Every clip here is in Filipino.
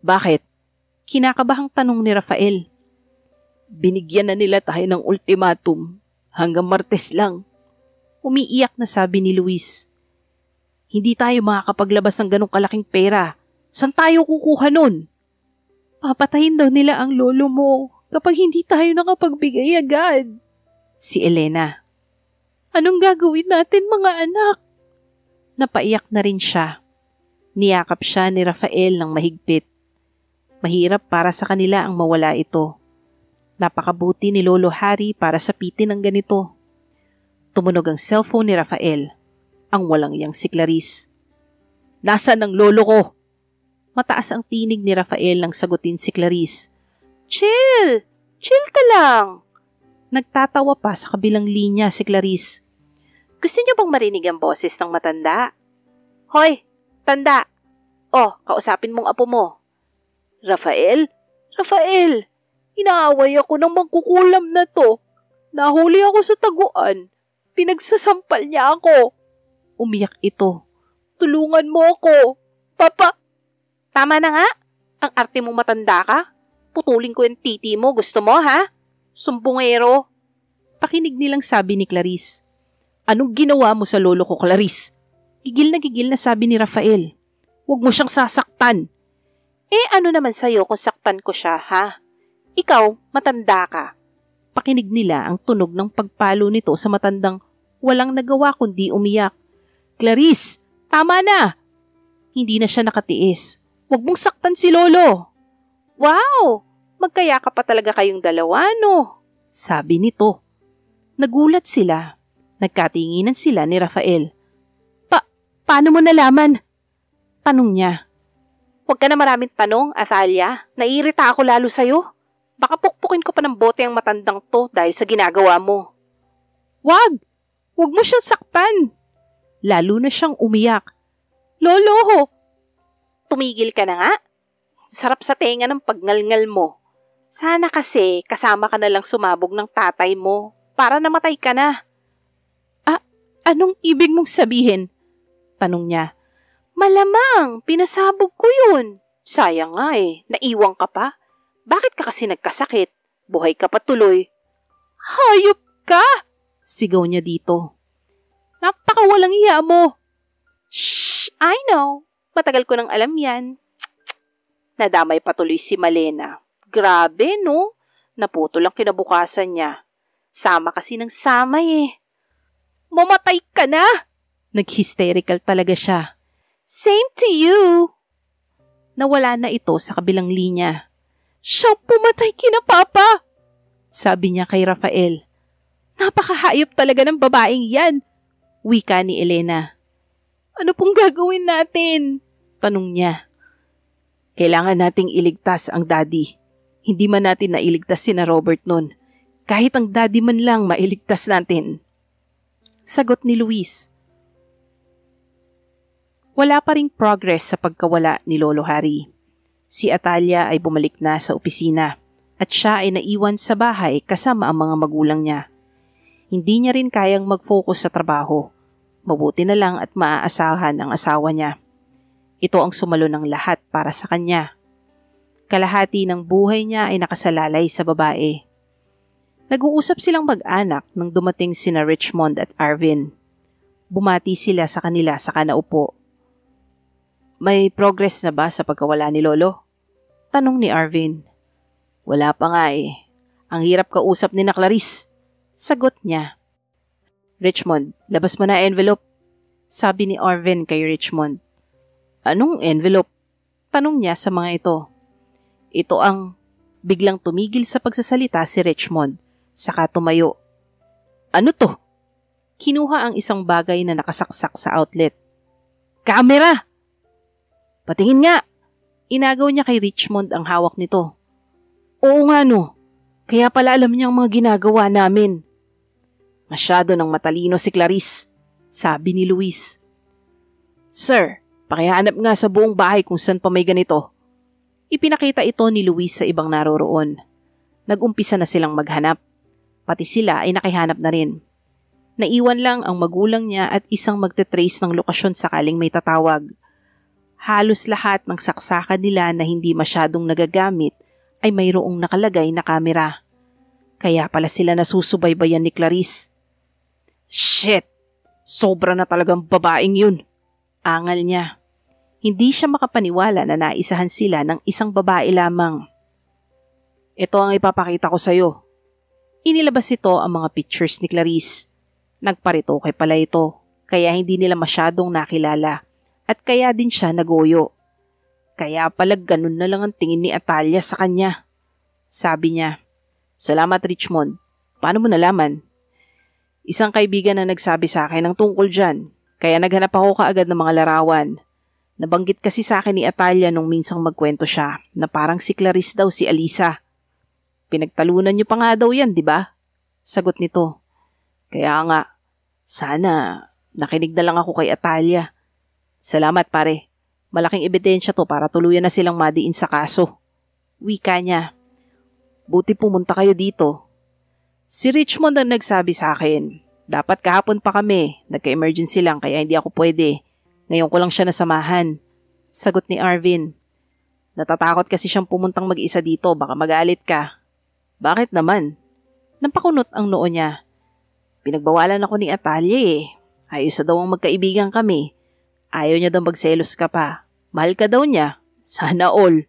Bakit? Kinakabahang tanong ni Rafael. Binigyan na nila tayo ng ultimatum. Hanggang Martes lang. Umiiyak na sabi ni Luis. Hindi tayo makakapaglabas ng ganong kalaking pera. Saan tayo kukuha nun? Papatayin daw nila ang lolo mo kapag hindi tayo nakapagbigay agad. Si Elena. Anong gagawin natin mga anak? Napaiyak na rin siya. Niyakap siya ni Rafael ng mahigpit. Mahirap para sa kanila ang mawala ito. Napakabuti ni Lolo Harry para sapitin ng ganito. Tumunog ang cellphone ni Rafael. Ang walang iyang si Clarice. Nasaan ang lolo ko? Mataas ang tinig ni Rafael nang sagutin si Clarice. Chill! Chill ka lang! Nagtatawa pa sa kabilang linya si Clarice. Gusto niyo bang marinig ang boses ng matanda? Hoy! Tanda! Oh, kausapin mong apo mo. Rafael? Rafael! Inaaway ako ng mangkukulam na to. Nahuli ako sa taguan. Pinagsasampal niya ako. Umiyak ito. Tulungan mo ako. Papa! Tama na nga. Ang arte mong matanda ka. Putulin ko yung titi mo. Gusto mo, ha? Sumbongero. Pakinig nilang sabi ni Clarice. Anong ginawa mo sa lolo ko, Clarice? Gigil na sabi ni Rafael. Huwag mo siyang sasaktan. Ano naman sa'yo kung saktan ko siya, ha? Ikaw, matanda ka. Pakinig nila ang tunog ng pagpalo nito sa matandang walang nagawa kundi umiyak. Clarice, tama na! Hindi na siya nakatiis. Huwag mong saktan si lolo. Wow! Magkayakap pa talaga kayong dalawa, no? Sabi nito. Nagulat sila. Nagkatinginan sila ni Rafael. Paano mo nalaman? Tanong niya. Huwag ka na maraming tanong, Athalia. Naiirita ako lalo sa'yo. Baka pukpukin ko pa ng bote ang matandang to dahil sa ginagawa mo. Wag! Huwag mo siyang saktan! Lalo na siyang umiyak. Lolo! Tumigil ka na nga. Sarap sa tenga ng pagngalngal mo. Sana kasi kasama ka na lang sumabog ng tatay mo para namatay ka na. Anong ibig mong sabihin? Tanong niya. Malamang, pinasabog ko yun. Sayang nga naiwang ka pa. Bakit ka kasi nagkasakit? Buhay ka pa tuloy. Hayop ka! Sigaw niya dito. Napakawalang iya mo. Shh, I know. Matagal ko nang alam yan. Nadamay patuloy si Malena. Grabe, no? Naputol ang kinabukasan niya. Sama kasi ng samay Mamatay ka na! Nag-hysterical talaga siya. Same to you! Nawala na ito sa kabilang linya. Siyang pumatay kina Papa! Sabi niya kay Rafael. Napakahayop talaga ng babaeng yan! Wika ni Elena. Ano pong gagawin natin? Tanong niya. Kailangan nating iligtas ang daddy. Hindi man natin nailigtas sina Robert nun. Kahit ang daddy man lang mailigtas natin. Sagot ni Luis. Wala pa ring progress sa pagkawala ni Lolo Harry. Si Athalia ay bumalik na sa opisina at siya ay naiwan sa bahay kasama ang mga magulang niya. Hindi niya rin kayang mag-focus sa trabaho. Mabuti na lang at maaasahan ang asawa niya. Ito ang sumalo ng lahat para sa kanya. Kalahati ng buhay niya ay nakasalalay sa babae. Nag-uusap silang mag-anak nang dumating sina Richmond at Arvin. Bumati sila sa kanila saka naupo. May progress na ba sa pagkawala ni Lolo? Tanong ni Arvin. Wala pa nga Ang hirap kausap ni na Clarice. Sagot niya. Richmond, labas mo na envelope. Sabi ni Arvin kay Richmond. Anong envelope? Tanong niya sa mga ito. Ito ang biglang tumigil sa pagsasalita si Richmond. Saka tumayo. Ano to? Kinuha ang isang bagay na nakasaksak sa outlet. Kamera! Patingin nga! Inagaw niya kay Richmond ang hawak nito. Oo nga no. Kaya pala alam niya ang mga ginagawa namin. Masyado nang matalino si Clarice. Sabi ni Luis. Sir, pakihanap nga sa buong bahay kung saan pa may ganito. Ipinakita ito ni Luis sa ibang naroroon. Nag-umpisa na silang maghanap. Pati sila ay nakihanap na rin. Naiwan lang ang magulang niya at isang magte-trace ng lokasyon sakaling may tatawag. Halos lahat ng saksakan nila na hindi masyadong nagagamit ay mayroong nakalagay na kamera. Kaya pala sila nasusubaybayan ni Clarice. Shit! Sobra na talagang babaeng yun. Angal niya. Hindi siya makapaniwala na naisahan sila ng isang babae lamang. Ito ang ipapakita ko sa'yo. Inilabas ito ang mga pictures ni Clarice. Nagparitoke pala ito, kaya hindi nila masyadong nakilala at kaya din siya nagoyo. Kaya pala ganun na lang ang tingin ni Atalia sa kanya. Sabi niya, "Salamat Richmond. Paano mo nalaman?" "Isang kaibigan na nagsabi sa akin ng tungkol dyan, kaya naghanap ako kaagad ng mga larawan. Nabanggit kasi sa akin ni Atalia nung minsang magkwento siya na parang si Clarice daw si Alisa. Pinagtalunan niyo pa nga daw yan, di ba?" Sagot nito. "Kaya nga, sana nakinig na lang ako kay Atalia." "Salamat pare. Malaking ebidensya to para tuluyan na silang madiin sa kaso." Wika niya. "Buti pumunta kayo dito. Si Richmond ang nagsabi sa akin. Dapat kahapon pa kami. Nagka-emergency lang kaya hindi ako pwede. Ngayon ko lang siya nasamahan." Sagot ni Arvin. "Natatakot kasi siyang pumuntang mag-isa dito. Baka magalit ka." "Bakit naman?" Napakunot ang noo niya. "Pinagbawalan ako ni Atalia eh. Ayos na daw ang magkaibigan kami. Ayaw niya daw magselos ka pa. Mahal ka daw niya. Sana all."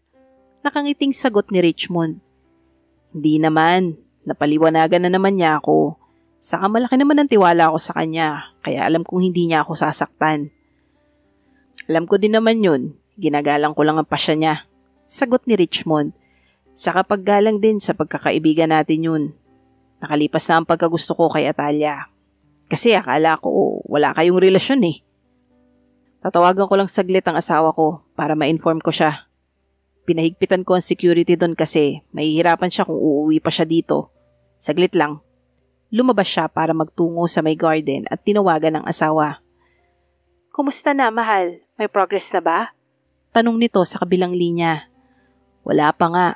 Nakangiting sagot ni Richmond. "Hindi naman. Napaliwanagan na naman niya ako. Saka malaki naman ang tiwala ko sa kanya. Kaya alam kong hindi niya ako sasaktan." "Alam ko din naman yun. Ginagalang ko lang ang pasya niya." Sagot ni Richmond. "Saka paggalang din sa pagkakaibigan natin yun. Nakalipas na ang pagkagusto ko kay Atalia. Kasi akala ko wala kayong relasyon eh. Tatawagan ko lang saglit ang asawa ko para ma-inform ko siya. Pinahigpitan ko ang security doon kasi mahihirapan siya kung uuwi pa siya dito. Saglit lang." Lumabas siya para magtungo sa may garden at tinawagan ng asawa. "Kumusta na, mahal? May progress na ba?" Tanong nito sa kabilang linya. "Wala pa nga,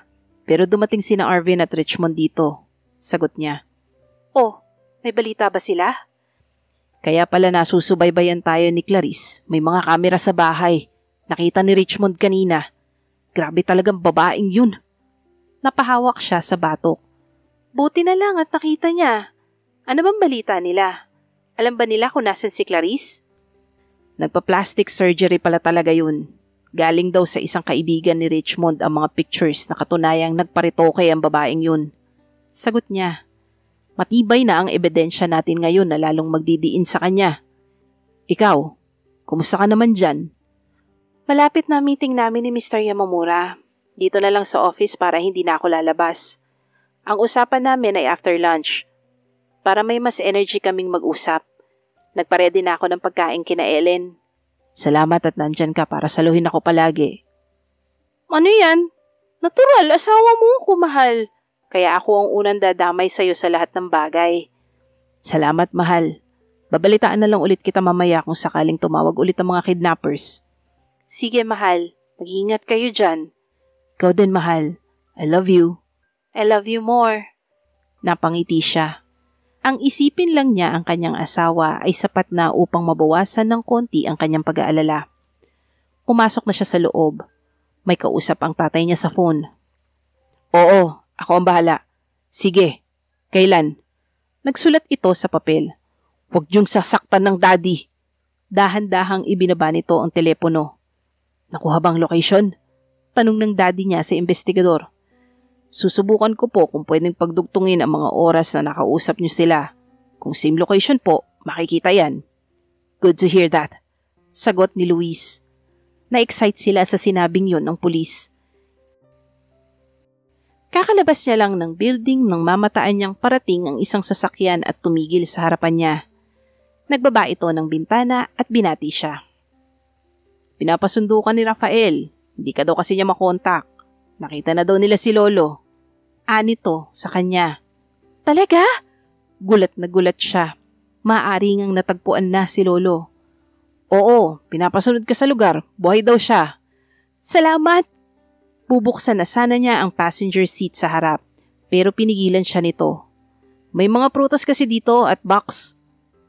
pero dumating sina Arvin at Richmond dito." Sagot niya. "Oh, may balita ba sila?" "Kaya pala nasusubaybayan tayo ni Clarice. May mga kamera sa bahay. Nakita ni Richmond kanina. Grabe talagang babaeng yun." Napahawak siya sa batok. "Buti na lang at nakita niya. Ano bang balita nila? Alam ba nila kung nasan si Clarice?" "Nagpa-plastic surgery pala talaga yun. Galing daw sa isang kaibigan ni Richmond ang mga pictures na katunayang nagparitoke ang babaeng yun." Sagot niya. "Matibay na ang ebidensya natin ngayon na lalong magdidiin sa kanya. Ikaw, kumusta ka naman dyan?" "Malapit na meeting namin ni Mr. Yamamura. Dito na lang sa office para hindi na ako lalabas. Ang usapan namin ay after lunch. Para may mas energy kaming mag-usap. Nagparedy na ako ng pagkain kina Ellen." "Salamat at nandyan ka para saluhin ako palagi." "Ano yan? Natural, asawa mo ako, mahal. Kaya ako ang unang dadamay sa'yo sa lahat ng bagay." "Salamat, mahal. Babalitaan na lang ulit kita mamaya kung sakaling tumawag ulit ang mga kidnappers." "Sige, mahal. Mag-iingat kayo dyan." "Ikaw din, mahal. I love you." "I love you more." Napangiti siya. Ang isipin lang niya ang kanyang asawa ay sapat na upang mabawasan ng konti ang kanyang pag-aalala. Pumasok na siya sa loob. May kausap ang tatay niya sa phone. "Oo, ako ang bahala." "Sige. Kailan?" Nagsulat ito sa papel. "Huwag niyong sasaktan ng daddy." Dahan-dahang ibinaba nito ang telepono. "Nakuha bang location?" Tanong ng daddy niya sa investigador. "Susubukan ko po kung pwedeng pagdugtungin ang mga oras na nakausap niyo sila. Kung same location po, makikita yan." "Good to hear that." Sagot ni Luis. Na-excite sila sa sinabing yun ng pulis. Kakalabas niya lang ng building nang mamataan niyang parating ang isang sasakyan at tumigil sa harapan niya. Nagbaba ito ng bintana at binati siya. "Pinapasundo ka ni Rafael. Hindi ka daw kasi niya makontak. Nakita na daw nila si Lolo." Anito sa kanya. "Talaga?" Gulat na gulat siya. Maaari ngang natagpuan na si Lolo. "Oo, pinapasunod ka sa lugar. Buhay daw siya." "Salamat!" Bubuksan na sana niya ang passenger seat sa harap, pero pinigilan siya nito. "May mga prutas kasi dito at box."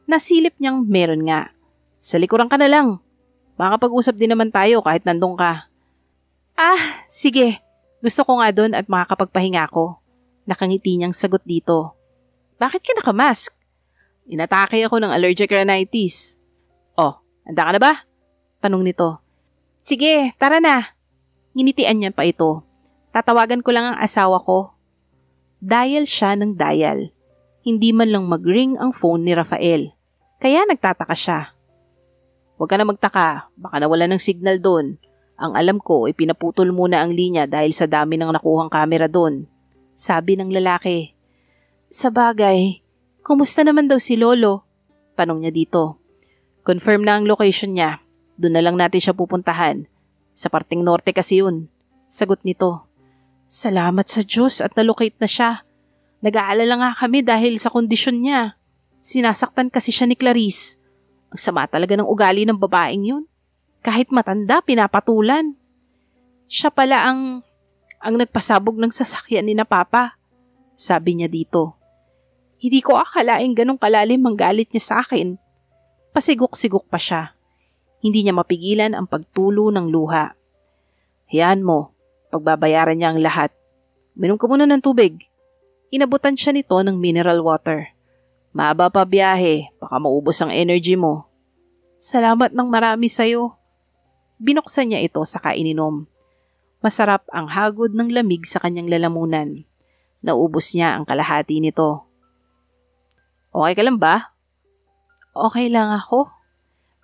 Nasilip niyang meron nga. "Sa likuran ka na lang." Makakapag-usap din naman tayo kahit nandun ka. Ah, sige. Gusto ko nga doon at makakapagpahinga ako. Nakangiti niyang sagot dito. Bakit ka nakamask? Inatake ako ng allergic rhinitis. Oh, handa ka na ba? Tanong nito. Sige, tara na. Nginitian niya pa ito. Tatawagan ko lang ang asawa ko. Dial siya ng dial. Hindi man lang mag-ring ang phone ni Rafael. Kaya nagtataka siya. Huwag ka na magtaka, baka nawala ng signal doon. Ang alam ko ay pinaputol muna ang linya dahil sa dami ng nakuhang kamera doon. Sabi ng lalaki. Sa bagay, kumusta naman daw si Lolo? Tanong niya dito. Confirm na ang location niya. Doon na lang natin siya pupuntahan. Sa parting norte kasi yun. Sagot nito. Salamat sa Diyos at nalocate na siya. Nag-aalala nga kami dahil sa kondisyon niya. Sinasaktan kasi siya ni Clarice. Ang sama talaga ng ugali ng babaeng yun. Kahit matanda, pinapatulan. Siya pala ang nagpasabog ng sasakyan ni na Papa. Sabi niya dito. Hindi ko akalaing ganong kalalim ang galit niya sa akin. Pasigok-sigok pa siya. Hindi niya mapigilan ang pagtulo ng luha. Hayaan mo, pagbabayaran niya ang lahat. Minom ka muna ng tubig. Inabutan siya nito ng mineral water. Mahaba pa biyahe, baka maubos ang energy mo. Salamat ng marami sa'yo. Binuksan niya ito sa kaininom. Masarap ang hagod ng lamig sa kanyang lalamunan. Naubos niya ang kalahati nito. Okay ka lang ba? Okay lang ako.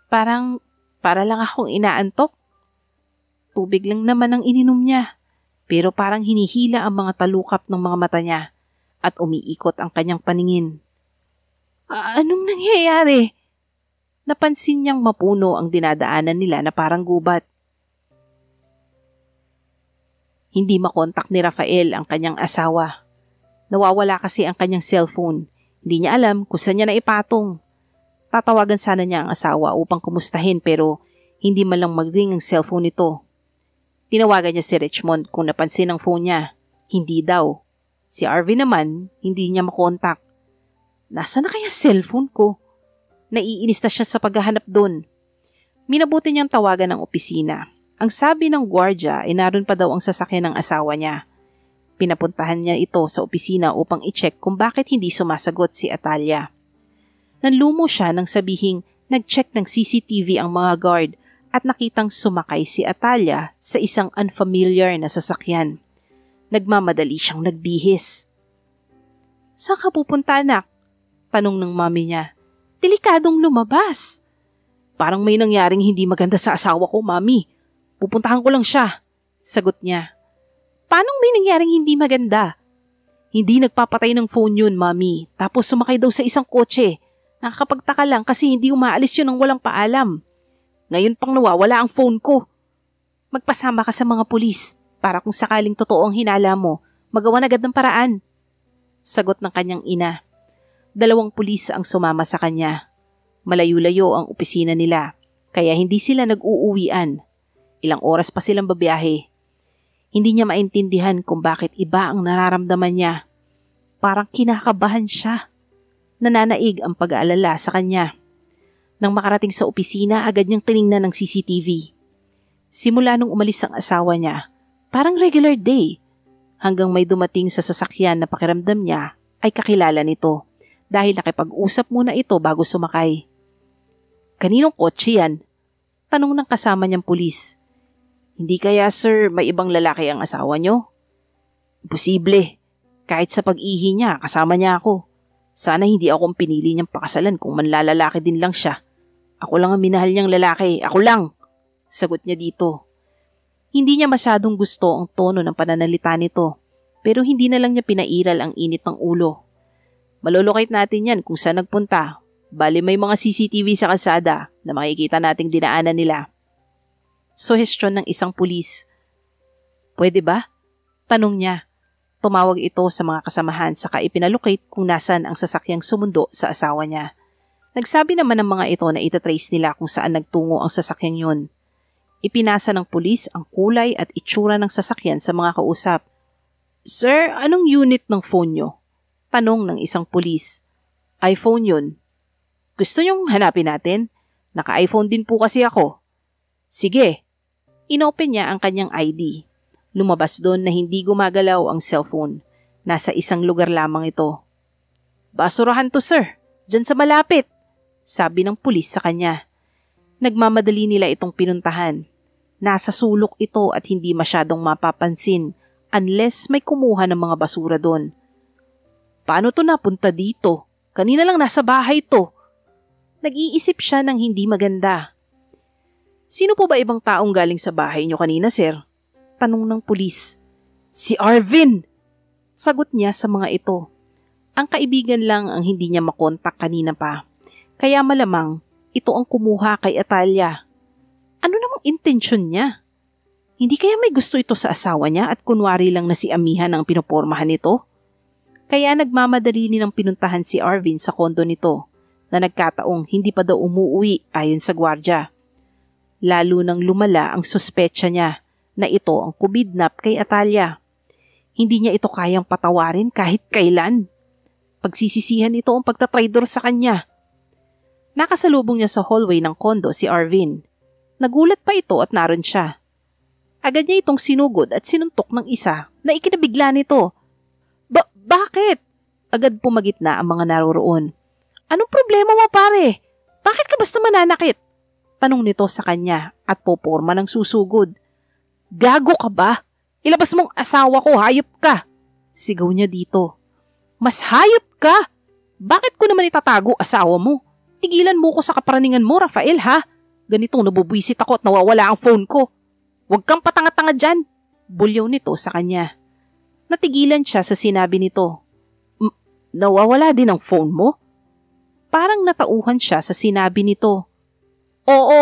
Para lang akong inaantok. Tubig lang naman ang ininom niya. Pero parang hinihila ang mga talukap ng mga mata niya at umiikot ang kanyang paningin. Anong nangyayari? Napansin niyang mapuno ang dinadaanan nila na parang gubat. Hindi makontak ni Rafael ang kanyang asawa. Nawawala kasi ang kanyang cellphone. Hindi niya alam kung saan niya naipatong. Tatawagan sana niya ang asawa upang kumustahin pero hindi man lang mag-ring ang cellphone nito. Tinawagan niya si Richmond kung napansin ang phone niya. Hindi daw. Si Arvin naman, hindi niya makontak. Nasaan na kaya cellphone ko? Naiinis na siya sa paghahanap doon. Minabuti niyang tawagan ng opisina. Ang sabi ng gwardya ay naroon pa daw ang sasakyan ng asawa niya. Pinapuntahan niya ito sa opisina upang i-check kung bakit hindi sumasagot si Atalia. Nanlumo siya nang sabihing nag-check ng CCTV ang mga guard at nakitang sumakay si Atalia sa isang unfamiliar na sasakyan. Nagmamadali siyang nagbihis. Saan ka pupunta, anak? Tanong ng mami niya. Delikadong lumabas. Parang may nangyaring hindi maganda sa asawa ko, mami. Pupuntahan ko lang siya. Sagot niya. Paano may nangyaring hindi maganda? Hindi nagpapatay ng phone yun, mami. Tapos sumakay daw sa isang kotse. Nakakapagtaka lang kasi hindi umaalis yun ng walang paalam. Ngayon pang nawawala ang phone ko. Magpasama ka sa mga pulis para kung sakaling totoo ang hinala mo, magawa agad ng paraan. Sagot ng kanyang ina. 2 pulis ang sumama sa kanya. Malayo-layo ang opisina nila, kaya hindi sila nag-uuwian. Ilang oras pa silang babiyahe. Hindi niya maintindihan kung bakit iba ang nararamdaman niya. Parang kinakabahan siya. Nananaig ang pag-aalala sa kanya. Nang makarating sa opisina, agad niyang tiningnan ng CCTV. Simula nung umalis ang asawa niya, parang regular day. Hanggang may dumating sa sasakyan na pakiramdam niya ay kakilala nito dahil nakipag-usap muna ito bago sumakay. Kaninong kotse yan? Tanong ng kasama niyang pulis. Hindi kaya sir may ibang lalaki ang asawa niyo? Imposible. Kahit sa pag-ihi niya, kasama niya ako. Sana hindi ako ang pinili niyang pakasalan kung manlalalaki din lang siya. Ako lang ang minahal niyang lalaki. Ako lang! Sagot niya dito. Hindi niya masyadong gusto ang tono ng pananalita nito, pero hindi na lang niya pinairal ang init ng ulo. Malolocate natin yan kung saan nagpunta. Bali may mga CCTV sa kalsada na makikita nating dinaanan nila. Suhestyon ng isang pulis. Pwede ba? Tanong niya. Tumawag ito sa mga kasamahan saka ipinalocate kung nasan ang sasakyang sumundo sa asawa niya. Nagsabi naman ng mga ito na itatrace nila kung saan nagtungo ang sasakyang yun. Ipinasa ng pulis ang kulay at itsura ng sasakyan sa mga kausap. Sir, anong unit ng phone nyo? Tanong ng isang pulis. iPhone yun. Gusto nyong hanapin natin? Naka-iPhone din po kasi ako. Sige. Inopen niya ang kanyang ID. Lumabas doon na hindi gumagalaw ang cellphone. Nasa isang lugar lamang ito. Basurahan to, sir. Diyan sa malapit, sabi ng pulis sa kanya. Nagmamadali nila itong pinuntahan. Nasa sulok ito at hindi masyadong mapapansin unless may kumuha ng mga basura doon. Paano to napunta dito? Kanina lang nasa bahay to. Nag-iisip siya ng hindi maganda. Sino po ba ibang taong galing sa bahay niyo kanina, sir? Tanong ng pulis. Si Arvin! Sagot niya sa mga ito. Ang kaibigan lang ang hindi niya makontak kanina pa. Kaya malamang ito ang kumuha kay Atalia. Ano namang intensyon niya? Hindi kaya may gusto ito sa asawa niya at kunwari lang na si Amihan ang pinopormahan nito? Kaya nagmamadali nilang pinuntahan si Arvin sa kondo nito na nagkataong hindi pa daw umuwi ayon sa gwardya. Lalo nang lumala ang suspetsya niya na ito ang kumidnap kay Atalia. Hindi niya ito kayang patawarin kahit kailan. Pagsisisihan ito ang pagtatraidor sa kanya. Nakasalubong niya sa hallway ng kondo si Arvin. Nagulat pa ito at naroon siya. Agad niya itong sinugod at sinuntok ng isa na ikinabigla nito. Bakit? Agad pumagit na ang mga naroroon. Anong problema mo, pare? Bakit ka basta mananakit? Tanong nito sa kanya at poporma ng susugod. Gago ka ba? Ilabas mong asawa ko, hayop ka! Sigaw niya dito. Mas hayop ka! Bakit ko naman itatago asawa mo? Tigilan mo ko sa kaparaningan mo, Rafael, ha? Ganitong nabubwisit ako at nawawala ang phone ko. Huwag kang patanga-tanga dyan! Bulyaw nito sa kanya. Natigilan siya sa sinabi nito. Nawawala din ang phone mo? Parang natauhan siya sa sinabi nito. Oo,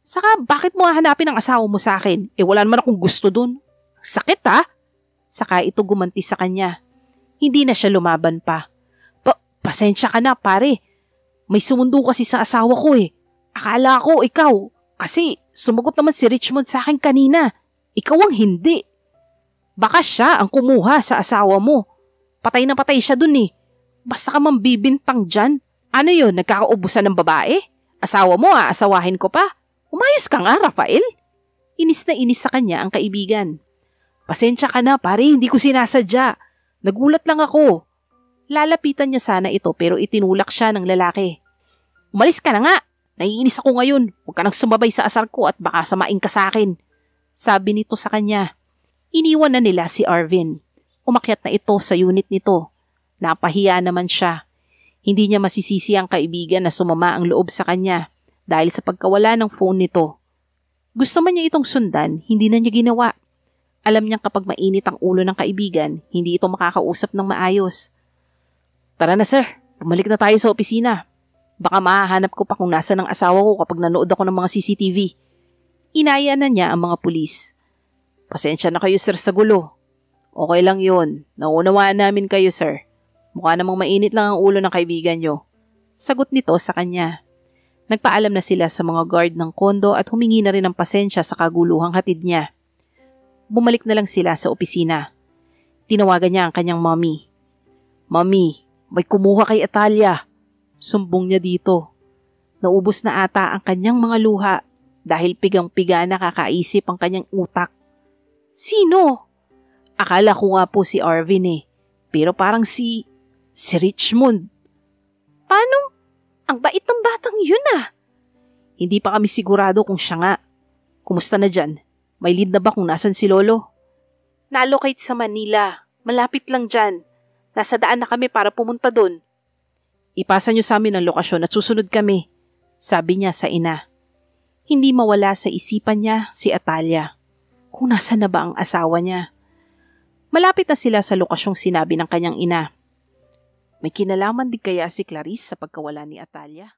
saka bakit mo hahanapin ang asawa mo sa akin? Wala naman akong gusto dun. Sakit ha? Saka ito gumanti sa kanya. Hindi na siya lumaban pa. Pasensya ka na pare. May sumundo kasi sa asawa ko Akala ko ikaw. Kasi sumagot naman si Richmond sa akin kanina. Ikaw ang hindi. Baka siya ang kumuha sa asawa mo. Patay na patay siya dun Basta ka mambibintang dyan. Ano yun, nagkakaubusan ng babae? Asawa mo asawahin ko pa. Umayos ka nga, Rafael. Inis na inis sa kanya ang kaibigan. Pasensya ka na pare, hindi ko sinasadya. Nagulat lang ako. Lalapitan niya sana ito pero itinulak siya ng lalaki. Umalis ka na nga. Naiinis ako ngayon. Huwag ka nang sumabay sa asar ko at baka samain ka sa akin. Sabi nito sa kanya. Iniwan na nila si Arvin. Umakyat na ito sa unit nito. Napahiya naman siya. Hindi niya masisisi ang kaibigan na sumama ang loob sa kanya dahil sa pagkawala ng phone nito. Gusto man niya itong sundan, hindi na niya ginawa. Alam niyang kapag mainit ang ulo ng kaibigan, hindi ito makakausap ng maayos. Tara na sir, bumalik na tayo sa opisina. Baka mahahanap ko pa kung nasa ng asawa ko kapag nanood ako ng mga CCTV. Inaya na niya ang mga pulis. Pasensya na kayo sir sa gulo. Okay lang yun, naunawaan namin kayo sir. Mukha namang mainit lang ang ulo ng kaibigan nyo. Sagot nito sa kanya. Nagpaalam na sila sa mga guard ng kondo at humingi na rin ng pasensya sa kaguluhang hatid niya. Bumalik na lang sila sa opisina. Tinawagan niya ang kanyang mommy. Mommy, may kumuha kay Atalia. Sumbong niya dito. Naubos na ata ang kanyang mga luha dahil pigang-piga na kakaisip ang kanyang utak. Sino? Akala ko nga po si Arvin pero parang si Richmond. Paano? Ang bait ng batang yun Hindi pa kami sigurado kung siya nga. Kumusta na dyan? May lead na ba kung nasan si Lolo? Na-allocate sa Manila. Malapit lang dyan. Nasa daan na kami para pumunta doon. Ipasa niyo sa amin ang lokasyon at susunod kami. Sabi niya sa ina. Hindi mawala sa isipan niya si Atalia. Kung nasa na ba ang asawa niya? Malapit na sila sa lokasyong sinabi ng kanyang ina. May kinalaman din kaya si Clarice sa pagkawala ni Atalia?